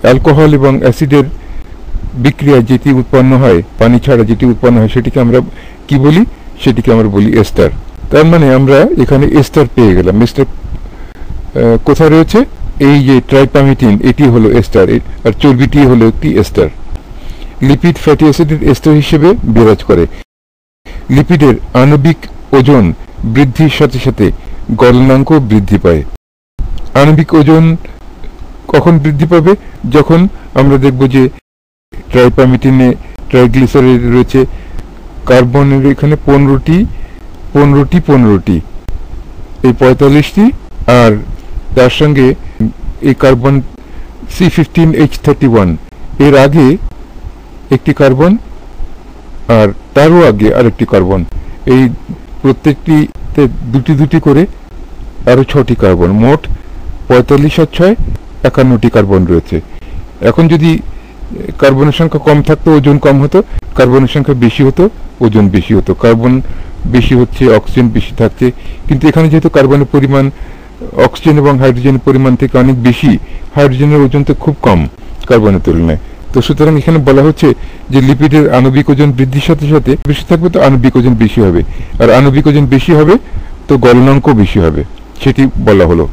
Alcohol এবং অ্যাসিডের বিক্রিয়া যেটি উৎপন্ন হয়, পানি ছাড়া যেটি উৎপন্ন হয়, সেটিকে আমরা কি বলি? সেটিকে আমরা বলি এস্টার। তার মানে আমরা এখানে এস্টার পেয়ে গেলাম। এস্টার কোথায় রয়েছে? এই যে ট্রাইপামিটিন, এটি হলো এস্টার, আর চর্বিটি হলো একটি এস্টার। লিপিড ফ্যাটি অ্যাসিডের এস্টার হিসেবে বিরাজ করে। লিপিডের আণবিক ওজন বৃদ্ধির সাথে সাথে গলনাঙ্ক বৃদ্ধি পায়। আণবিক ওজন কখন বৃদ্ধি পাবে? যখন আমরা দেখব যে ট্রাইপামিটিনে ট্রাইগ্লিসারাইড রয়েছে, কার্বনের এখানে 15টি, এই 45টি, আর তার সঙ্গে এই কার্বন C15H31, এর আগে একটি কার্বন আর তারও আগে আরেকটি কার্বন, এই প্রত্যেকটিতে দুটি করে আরো 6টি কার্বন, মোট 45 আর 6 51টি কার্বন রয়েছে। এখন যদি কার্বনের সংখ্যা কম থাকতো ওজন কম হতো, কার্বনের সংখ্যা বেশি হতো ওজন বেশি হতো। কার্বন বেশি হচ্ছে, অক্সিজেন বেশি থাকছে, কিন্তু এখানে যেহেতু কার্বনের পরিমাণ অক্সিজেন এবং হাইড্রোজেনের পরিমাণ থেকে অনেক বেশি, হাইড্রোজেনের ওজন তো খুব কম কার্বনের তুলনায়। তো সুতরাং এখানে বলা হচ্ছে যে লিপিডের আণবিক ওজন বৃদ্ধির সাথে সাথে বেশি থাকবে, তো আণবিক ওজন বেশি হবে, আর আণবিক ওজন বেশি হবে তো গলনাঙ্ক বেশি হবে, সেটি বলা হলো।